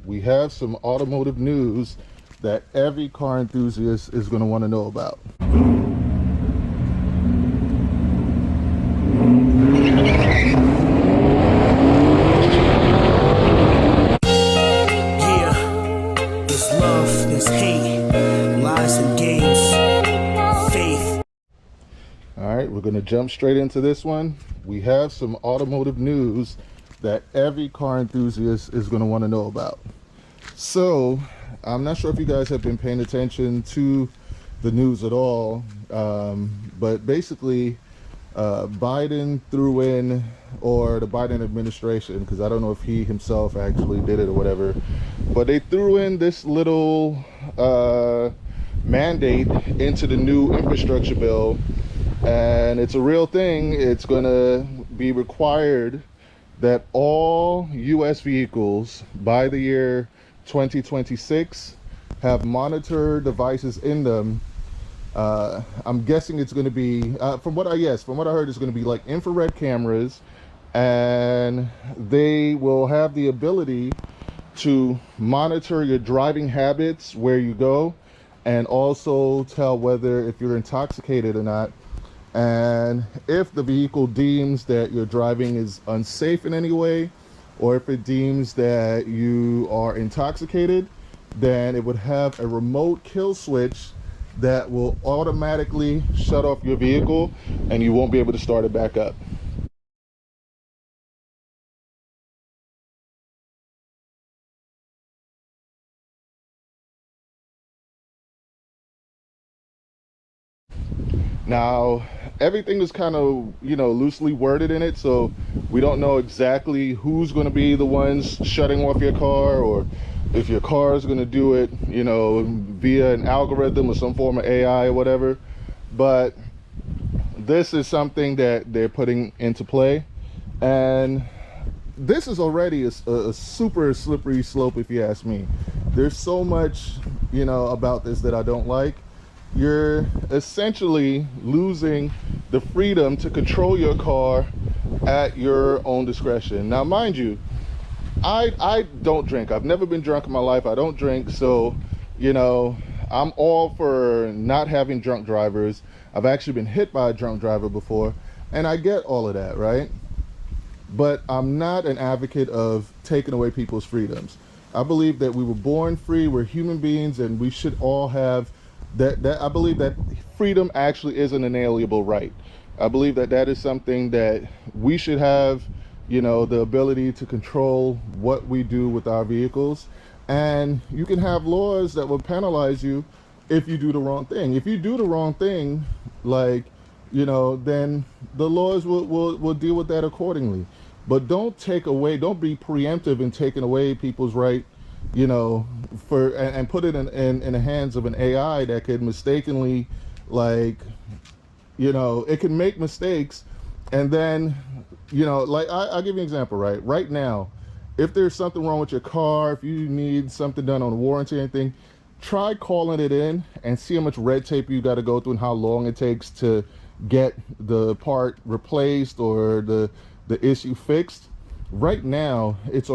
we have some automotive news that every car enthusiast is going to want to know about. There's love, there's hate, lies and games, faith. All right, we're going to jump straight into this one. We have some automotive news that every car enthusiast is going to want to know about. So, I'm not sure if you guys have been paying attention to the news at all, but basically, Biden threw in, or the Biden administration, because I don't know if he himself actually did it or whatever, but they threw in this little mandate into the new infrastructure bill, and it's a real thing. It's going to be required that all U.S. vehicles by the year 2026 have monitor devices in them. I'm guessing it's going to be, from what I heard, it's going to be like infrared cameras, and they will have the ability to monitor your driving habits, where you go, and also tell whether if you're intoxicated or not. And if the vehicle deems that your driving is unsafe in any way, or if it deems that you are intoxicated, then it would have a remote kill switch that will automatically shut off your vehicle and you won't be able to start it back up. Now, everything is kind of, loosely worded in it, so we don't know exactly who's going to be the ones shutting off your car, or if your car is going to do it, via an algorithm or some form of AI or whatever. But this is something that they're putting into play, and this is already a super slippery slope, if you ask me. There's so much, about this that I don't like. You're essentially losing the freedom to control your car at your own discretion. Now, mind you, I don't drink. I've never been drunk in my life. I don't drink. So, I'm all for not having drunk drivers. I've actually been hit by a drunk driver before, and I get all of that, right? But I'm not an advocate of taking away people's freedoms. I believe that we were born free. We're human beings, and we should all have that. I believe that freedom actually is an inalienable right. I believe that that is something that we should have, the ability to control what we do with our vehicles. And you can have laws that will penalize you if you do the wrong thing. If you do the wrong thing, then the laws will deal with that accordingly. But don't be preemptive in taking away people's right, and put it in the hands of an AI that could mistakenly, it can make mistakes. And then, I'll give you an example, right? Right now, if there's something wrong with your car, if you need something done on warranty or anything, try calling it in and see how much red tape you got to go through and how long it takes to get the part replaced or the issue fixed. Right now, it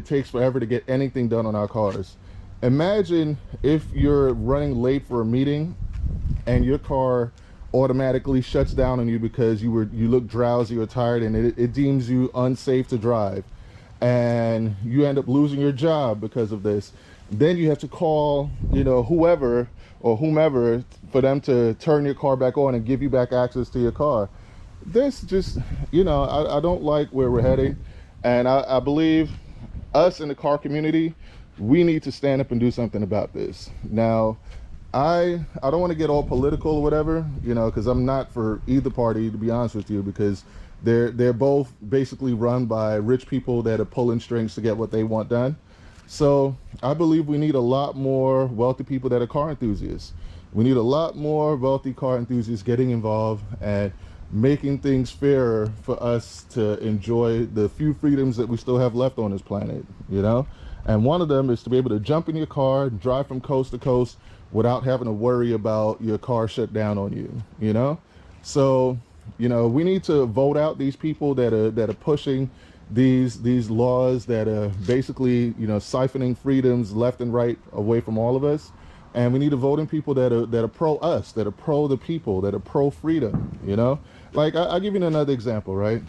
takes forever to get anything done on our cars. Imagine if you're running late for a meeting and your car automatically shuts down on you because you look drowsy or tired, and it deems you unsafe to drive, and you end up losing your job because of this. Then you have to call, whoever or whomever for them to turn your car back on and give you back access to your car. This just, I don't like where we're heading. And I believe us in the car community, we need to stand up and do something about this. Now, I don't want to get all political or whatever, because I'm not for either party, to be honest with you, because they're both basically run by rich people that are pulling strings to get what they want done. So I believe we need a lot more wealthy people that are car enthusiasts. We need a lot more wealthy car enthusiasts getting involved and making things fairer for us to enjoy the few freedoms that we still have left on this planet, And one of them is to be able to jump in your car and drive from coast to coast without having to worry about your car shut down on you, So, we need to vote out these people that are pushing these laws that are basically, siphoning freedoms left and right away from all of us. And we need to vote in people that are pro us, that are pro the people, that are pro freedom. Like I'll give you another example, right?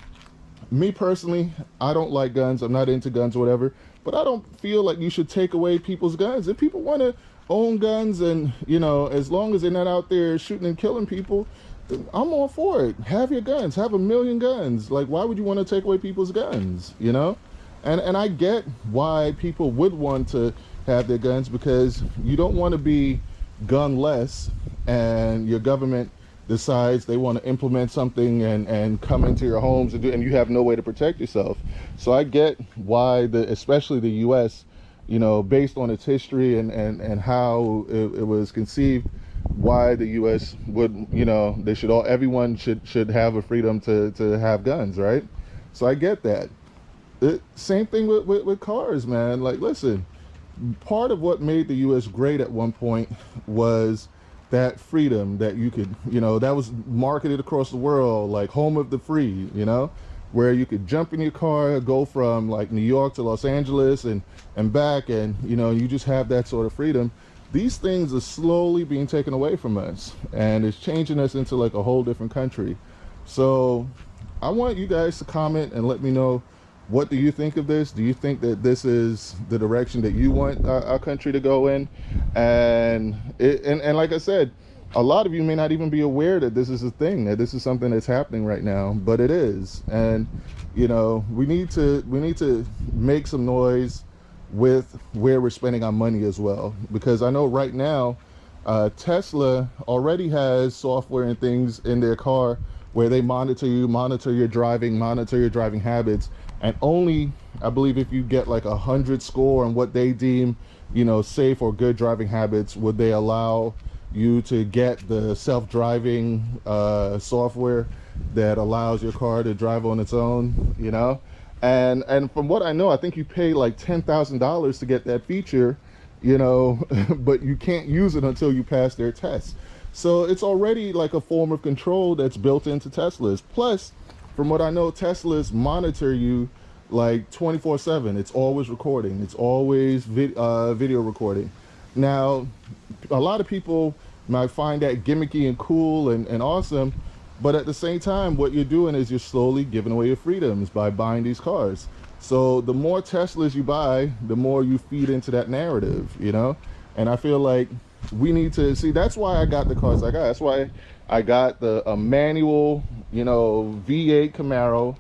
Me personally, I don't like guns. I'm not into guns or whatever, but I don't feel like you should take away people's guns. If people want to own guns, and as long as they're not out there shooting and killing people, then I'm all for it. Have your guns. Have a million guns. Like, why would you want to take away people's guns? And I get why people would want to have their guns, because you don't want to be gunless and your government decides they want to implement something and come into your homes and you have no way to protect yourself. So I get why especially the US, based on its history and how it was conceived, why the US would, they should everyone should have a freedom to have guns, right? So I get that. Same thing with cars, man. Like, listen, part of what made the US great at one point was that freedom that you could, that was marketed across the world, like home of the free, where you could jump in your car, go from like New York to Los Angeles and back, and you just have that sort of freedom. These things are slowly being taken away from us, and it's changing us into like a whole different country. So I want you guys to comment and let me know, what do you think of this? Do you think that this is the direction that you want our country to go in? And like I said, a lot of you may not even be aware that this is a thing, that this is something that's happening right now, but it is. And we need to make some noise with where we're spending our money as well, because I know right now Tesla already has software and things in their car where they monitor your driving habits. And only, I believe, if you get like 100 score on what they deem, safe or good driving habits, would they allow you to get the self-driving software that allows your car to drive on its own, And from what I know, I think you pay like $10,000 to get that feature, but you can't use it until you pass their test. So it's already like a form of control that's built into Teslas. Plus, from what I know, Teslas monitor you like 24/7. It's always recording. It's always video recording. Now, a lot of people might find that gimmicky and cool and awesome, but at the same time, what you're doing is you're slowly giving away your freedoms by buying these cars. So the more Teslas you buy, the more you feed into that narrative, And I feel like we need to see. That's why I got the cars I got. That's why I got a manual, V8 Camaro,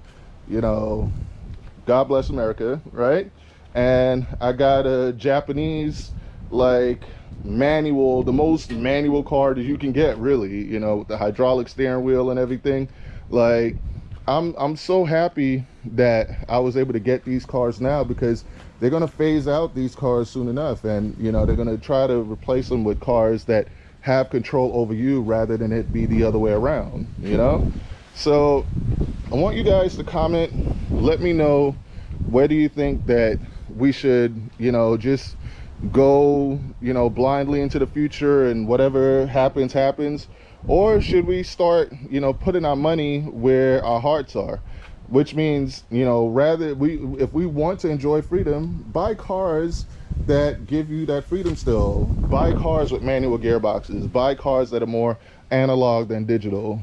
God bless America, right? And I got a Japanese, like, manual, the most manual car that you can get, really, with the hydraulic steering wheel and everything. Like, I'm so happy that I was able to get these cars now, because they're going to phase out these cars soon enough, and they're going to try to replace them with cars that have control over you rather than it be the other way around, So I want you guys to comment. Let me know, where do you think that we should, just go, blindly into the future and whatever happens, or should we start, putting our money where our hearts are? Which means, if we want to enjoy freedom, buy cars that give you that freedom still. Buy cars with manual gearboxes. Buy cars that are more analog than digital,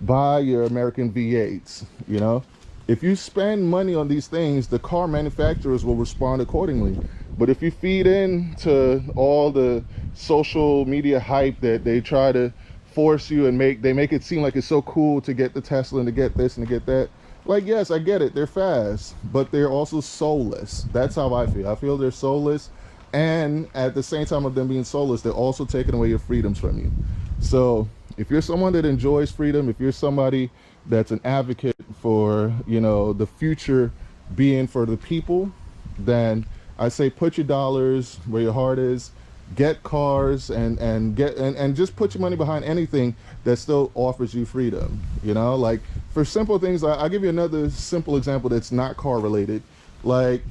Buy your American V8s, If you spend money on these things, the car manufacturers will respond accordingly. But if you feed into all the social media hype that they try to force you and they make it seem like it's so cool to get the Tesla and to get this and to get that. Like, yes, I get it. They're fast, but they're also soulless. That's how I feel. I feel they're soulless. And at the same time of them being soulless, they're also taking away your freedoms from you. So if you're someone that enjoys freedom, if you're somebody that's an advocate for, the future being for the people, then I say put your dollars where your heart is. Get cars and just put your money behind anything that still offers you freedom. Like, for simple things, I'll give you another simple example that's not car related. Like,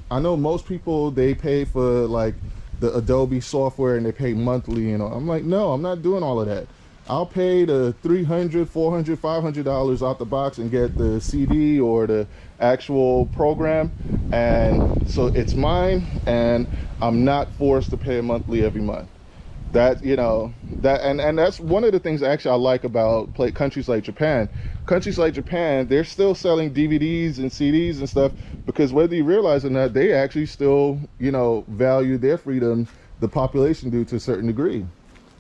I know most people, they pay for like the Adobe software and they pay monthly. I'm like, no, I'm not doing all of that. I'll pay the $300, $400, $500 out the box and get the CD or the actual program, and so it's mine, and I'm not forced to pay monthly every month. That, you know, that, and that's one of the things actually I like about countries like Japan. Countries like Japan, they're still selling DVDs and CDs and stuff, because whether you realize or not, they actually still, you know, value their freedom, the population do, to a certain degree.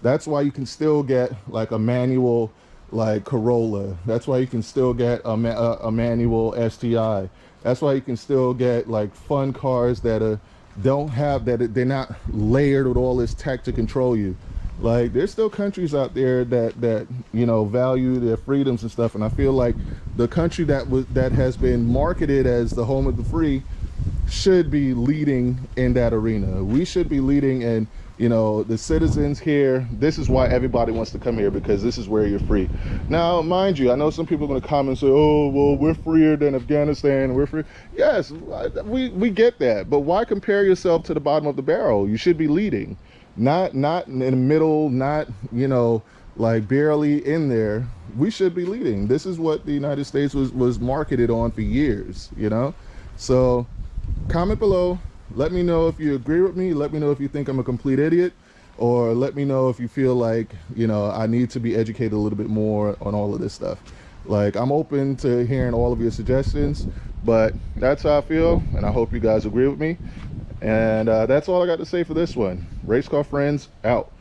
That's why you can still get like a manual like Corolla. That's why you can still get a manual STI. That's why you can still get like fun cars that don't have that, they're not layered with all this tech to control you. Like, there's still countries out there that you know, value their freedoms and stuff, and I feel like the country that has been marketed as the home of the free should be leading in that arena. We should be leading, and you know, the citizens here, this is why everybody wants to come here, because this is where you're free. Now, mind you, I know some people are going to comment and say, oh, well, we're freer than Afghanistan, we're free. Yes, we get that, but why compare yourself to the bottom of the barrel? You should be leading, not in the middle, not, you know, like barely in there. We should be leading. This is what the United States was marketed on for years, you know? So comment below. Let me know if you agree with me. Let me know if you think I'm a complete idiot, or let me know if you feel like, you know, I need to be educated a little bit more on all of this stuff. Like, I'm open to hearing all of your suggestions, but that's how I feel, and I hope you guys agree with me. And that's all I got to say for this one. Race Car Friends, out.